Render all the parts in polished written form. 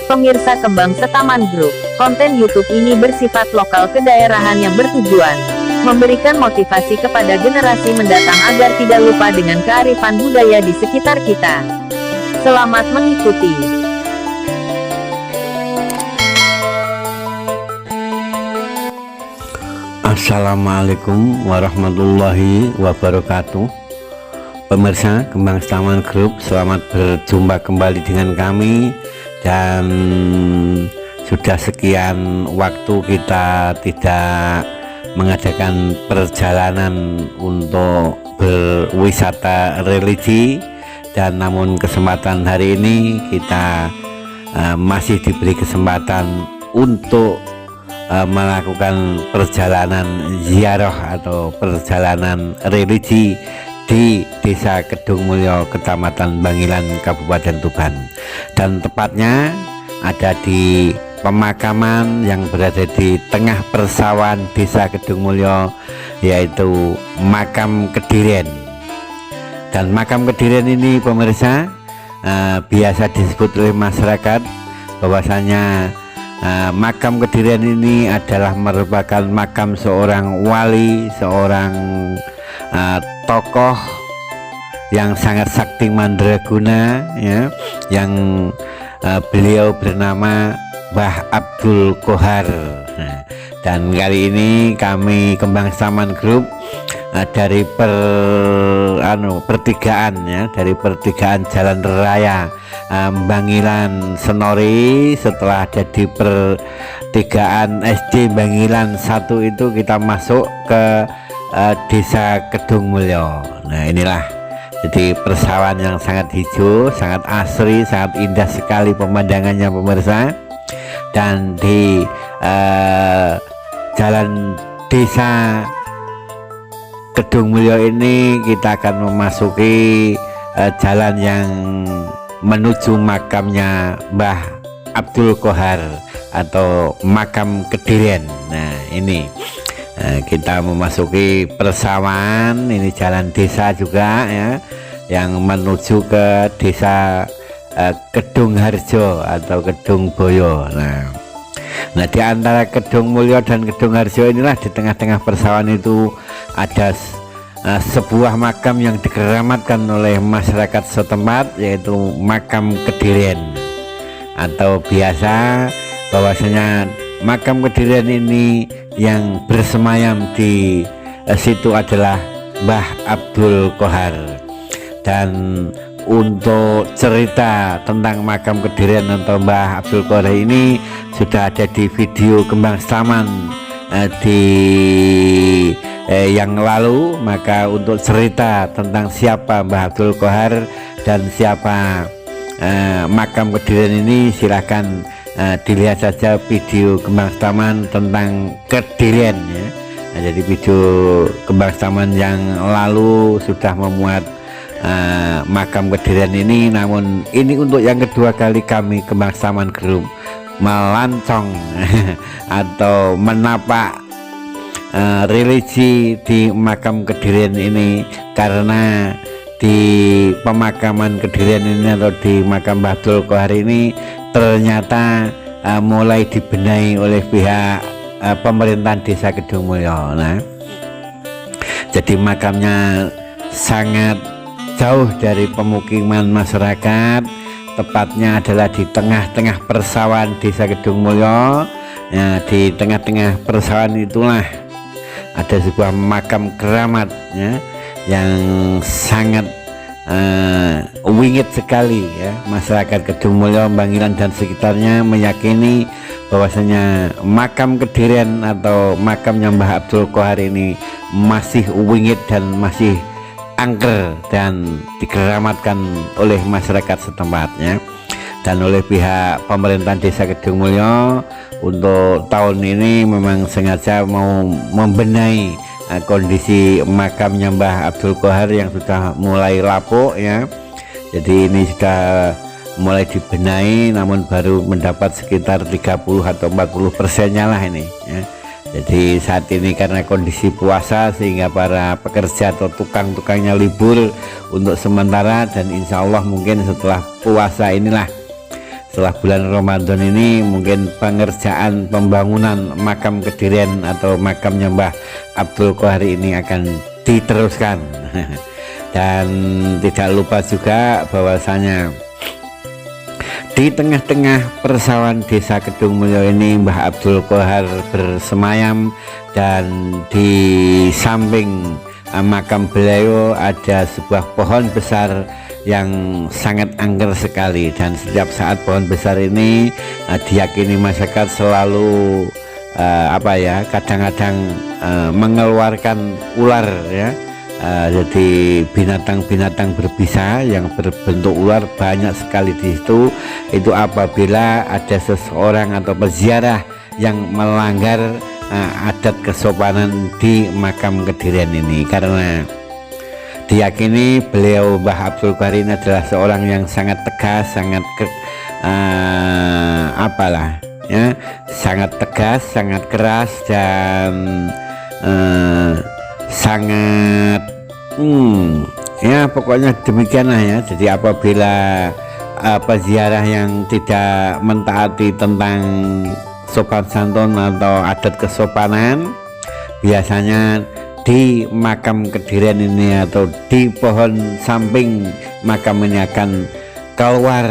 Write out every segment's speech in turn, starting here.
Pemirsa Kembang Setaman Group, konten YouTube ini bersifat lokal kedaerahan yang bertujuan memberikan motivasi kepada generasi mendatang agar tidak lupa dengan kearifan budaya di sekitar kita. Selamat mengikuti. Assalamualaikum warahmatullahi wabarakatuh. Pemirsa Kembang Setaman Group, selamat berjumpa kembali dengan kami. Dan sudah sekian waktu kita tidak mengadakan perjalanan untuk berwisata religi, dan namun kesempatan hari ini kita masih diberi kesempatan untuk melakukan perjalanan ziarah atau perjalanan religi di Desa Kedung Mulyo, Kecamatan Bangilan, Kabupaten Tuban, dan tepatnya ada di pemakaman yang berada di tengah persawahan Desa Kedung Mulyo, yaitu Makam Kediren. Dan Makam Kediren ini, pemirsa, biasa disebut oleh masyarakat bahwasanya Makam Kediren ini adalah merupakan makam seorang wali, seorang tokoh yang sangat sakti mandraguna, ya, yang beliau bernama Mbah Abdul Qohar. Dan kali ini kami Kembang Setaman Group dari pertigaan, ya, dari pertigaan Jalan Raya Bangilan Senori. Setelah ada di pertigaan SD Bangilan 1 itu kita masuk ke Desa Kedung Mulyo. Nah, inilah jadi persawahan yang sangat hijau, sangat asri, sangat indah sekali pemandangannya, pemirsa. Dan di jalan Desa Kedung Mulyo ini kita akan memasuki jalan yang menuju makamnya Mbah Abdul Qohar atau Makam Kediren. Nah, ini kita memasuki persawahan, ini jalan desa juga, ya, yang menuju ke Desa Kedung Harjo atau Kedung Boyo. Nah, di antara Kedung Mulyo dan Kedung Harjo inilah, di tengah-tengah persawahan itu ada sebuah makam yang dikeramatkan oleh masyarakat setempat, yaitu Makam Kediren, atau biasa bahwasanya Makam Kediren ini yang bersemayam di situ adalah Mbah Abdul Qohar. Dan untuk cerita tentang Makam Kediren atau Mbah Abdul Qohar ini sudah ada di video Kembang Setaman yang lalu. Maka untuk cerita tentang siapa Mbah Abdul Qohar dan siapa Makam Kediren ini, silahkan dilihat saja video Kembang Setaman tentang Kediren, ya. Nah, jadi video Kembang Setaman yang lalu sudah memuat Makam Kediren ini, namun ini untuk yang kedua kali kami Kembang Setaman Group melancong atau menapak religi di Makam Kediren ini, karena di pemakaman Kediren ini atau di makam Mbah Abdul Qohar ini ternyata mulai dibenahi oleh pihak pemerintahan Desa Kedung Mulyo. Nah, jadi makamnya sangat jauh dari pemukiman masyarakat, tepatnya adalah di tengah-tengah persawahan Desa Kedung Mulyo. Nah, di tengah-tengah persawahan itulah ada sebuah makam keramat, ya, yang sangat wingit sekali, ya. Masyarakat Kedung Mulyo, Bangilan dan sekitarnya meyakini bahwasanya Makam Kediren atau makamnya Mbah Abdul Qohar ini masih wingit dan masih angker dan dikeramatkan oleh masyarakat setempatnya. Dan oleh pihak pemerintahan Desa Kedung Mulyo untuk tahun ini memang sengaja mau membenahi kondisi makamnya Mbah Abdul Qohar yang sudah mulai lapuk, ya. Jadi ini sudah mulai dibenahi, namun baru mendapat sekitar 30 atau 40%-nya lah ini, ya. Jadi saat ini karena kondisi puasa sehingga para pekerja atau tukang-tukangnya libur untuk sementara, dan insya Allah mungkin setelah puasa inilah setelah bulan Ramadan ini mungkin pengerjaan pembangunan makam Kedirian atau makamnya Mbah Abdul Qohar ini akan diteruskan. Dan tidak lupa juga bahwasanya di tengah-tengah persawahan desa Kedung Mulyo ini Mbah Abdul Qohar bersemayam, dan di samping makam beliau ada sebuah pohon besar yang sangat angker sekali, dan setiap saat pohon besar ini diyakini masyarakat selalu kadang-kadang mengeluarkan ular ya. Jadi binatang-binatang berbisa yang berbentuk ular banyak sekali di situ. Itu apabila ada seseorang atau peziarah yang melanggar adat kesopanan di makam Kedirian ini, karena diyakini beliau Mbah Abdul Qohar ini adalah seorang yang sangat tegas, sangat sangat tegas, sangat keras, dan sangat ya pokoknya demikianlah ya. Jadi apabila peziarah yang tidak mentaati tentang sopan santun atau adat kesopanan, biasanya di makam Kedirian ini atau di pohon samping makam ini akan keluar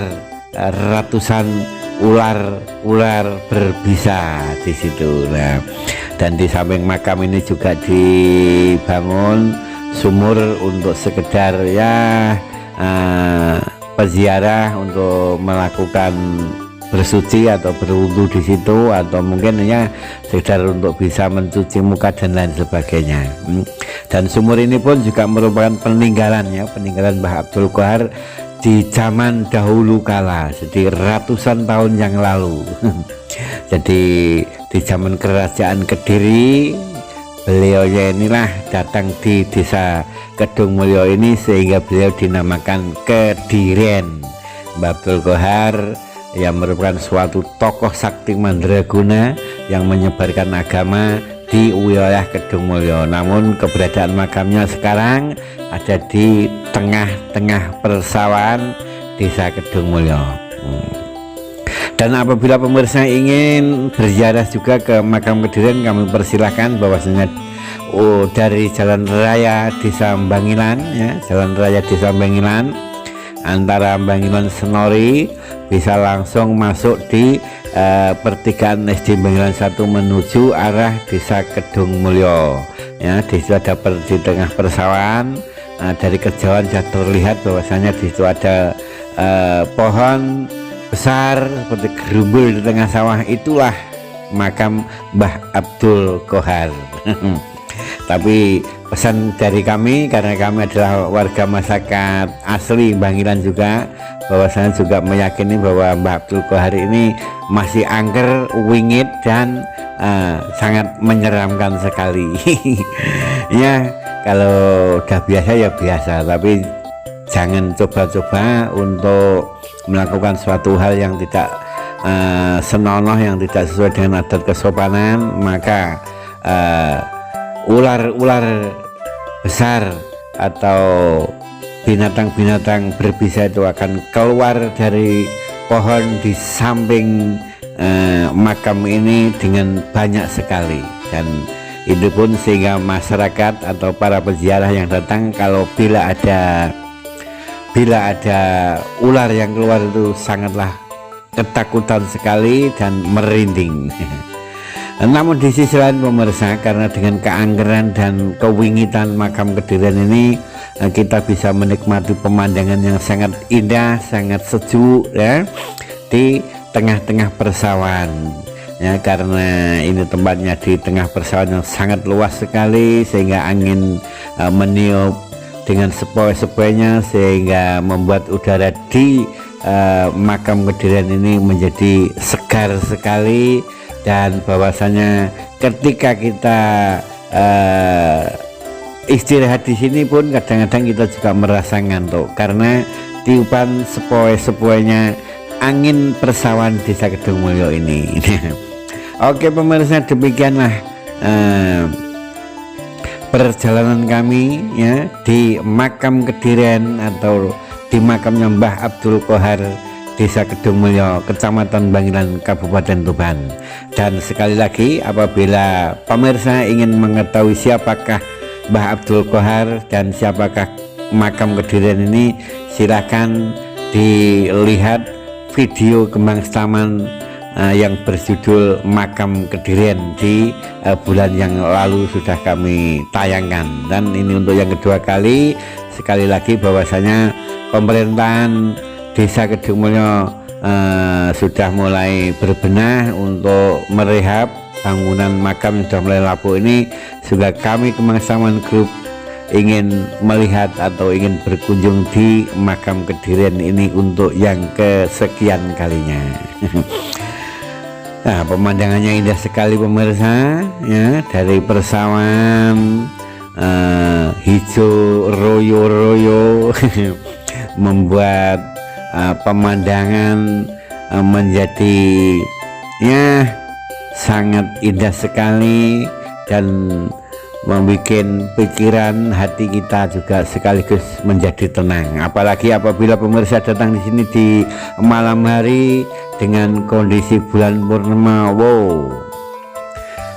ratusan ular berbisa di situ. Nah, dan di samping makam ini juga dibangun sumur untuk sekedar ya peziarah untuk melakukan bersuci atau berwudu di situ, atau mungkin hanya sekedar untuk bisa mencuci muka dan lain sebagainya. Dan sumur ini pun juga merupakan peninggalan Mbah Abdul Qohar di zaman dahulu kala, jadi ratusan tahun yang lalu. Jadi di zaman kerajaan Kediri, beliau inilah datang di desa Kedung Mulyo ini sehingga beliau dinamakan Kedirian. Mbah Abdul Qohar yang merupakan suatu tokoh sakti mandraguna yang menyebarkan agama di wilayah Kedung Mulyo. Namun keberadaan makamnya sekarang ada di tengah-tengah persawahan desa Kedung Mulyo. Dan apabila pemirsa ingin berziarah juga ke makam Kedirian, kami persilahkan bahwasanya dari Jalan Raya Desa Bangilan ya, Jalan Raya Desa Bangilan antara Bangilan Senori, bisa langsung masuk di pertigaan SD Bangilan 1 menuju arah desa Kedung Mulyo ya. Di situ ada di tengah persawahan. Dari kejauhan sudah terlihat bahwasanya di situ ada pohon besar seperti gerumbul di tengah sawah. Itulah makam Mbah Abdul Qohar. Tapi pesan dari kami, karena kami adalah warga masyarakat asli Bangilan juga, bahwasanya juga meyakini bahwa Mbah Abdul Qohar ini masih angker, wingit, dan sangat menyeramkan sekali. Ya, kalau udah biasa ya biasa, tapi jangan coba-coba untuk melakukan suatu hal yang tidak senonoh, yang tidak sesuai dengan adat kesopanan. Maka ular-ular besar atau binatang-binatang berbisa itu akan keluar dari pohon di samping makam ini dengan banyak sekali. Dan itu pun sehingga masyarakat atau para peziarah yang datang, kalau bila ada ular yang keluar itu sangatlah ketakutan sekali dan merinding. Namun di sisi lain pemirsa, karena dengan keangkeran dan kewingitan makam Kedirian ini, kita bisa menikmati pemandangan yang sangat indah, sangat sejuk ya, di tengah-tengah persawahan ya, karena ini tempatnya di tengah persawahan yang sangat luas sekali, sehingga angin meniup dengan sepoi-sepoinya, sehingga membuat udara di makam Kedirian ini menjadi segar sekali. Dan bahwasanya ketika kita istirahat di sini pun kadang-kadang kita juga merasa ngantuk karena tiupan sepoi-sepoinya angin persawahan desa Kedung Mulyo ini. Oke pemirsa, demikianlah perjalanan kami ya di makam Kedirian atau di makamnya Mbah Abdul Qohar Desa Kedungmulyo, Kecamatan Bangilan, Kabupaten Tuban. Dan sekali lagi, apabila pemirsa ingin mengetahui siapakah Mbah Abdul Qohar dan siapakah makam Kedirian ini, silakan dilihat video Kembang Setaman yang berjudul Makam Kedirian di bulan yang lalu sudah kami tayangkan. Dan ini untuk yang kedua kali, sekali lagi bahwasanya pemerintahan Desa Kedungmulyo sudah mulai berbenah untuk merehab bangunan makam yang sudah mulai lapuk ini, sehingga kami Kembang Setaman Group ingin melihat atau ingin berkunjung di makam Kedirian ini untuk yang kesekian kalinya. Nah, pemandangannya indah sekali pemirsa ya, dari persawahan hijau royo-royo membuat pemandangan menjadi ya sangat indah sekali dan membuat pikiran hati kita juga sekaligus menjadi tenang. Apalagi apabila pemirsa datang di sini di malam hari dengan kondisi bulan purnama, wow,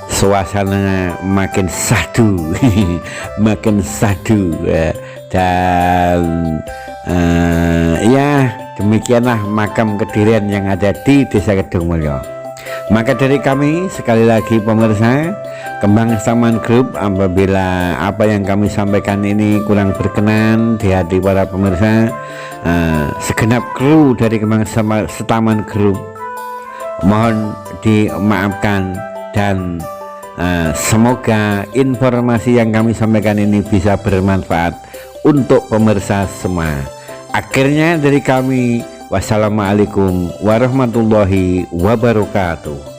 suasana makin sadu, makin sadu ya. Dan ya demikianlah makam Kedirian yang ada di Desa Kedungmulyo. Maka dari kami sekali lagi pemirsa Kembang Setaman Group, apabila apa yang kami sampaikan ini kurang berkenan di hati para pemirsa, segenap kru dari Kembang Setaman Group mohon dimaafkan, dan semoga informasi yang kami sampaikan ini bisa bermanfaat untuk pemirsa semua. Akhirnya dari kami, wassalamualaikum warahmatullahi wabarakatuh.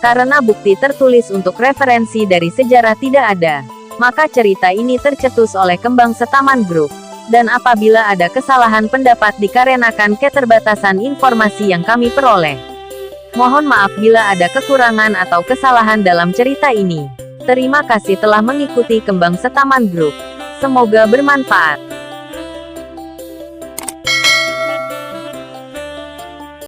Karena bukti tertulis untuk referensi dari sejarah tidak ada, maka cerita ini tercetus oleh Kembang Setaman Group. Dan apabila ada kesalahan pendapat dikarenakan keterbatasan informasi yang kami peroleh, mohon maaf bila ada kekurangan atau kesalahan dalam cerita ini. Terima kasih telah mengikuti Kembang Setaman Group. Semoga bermanfaat.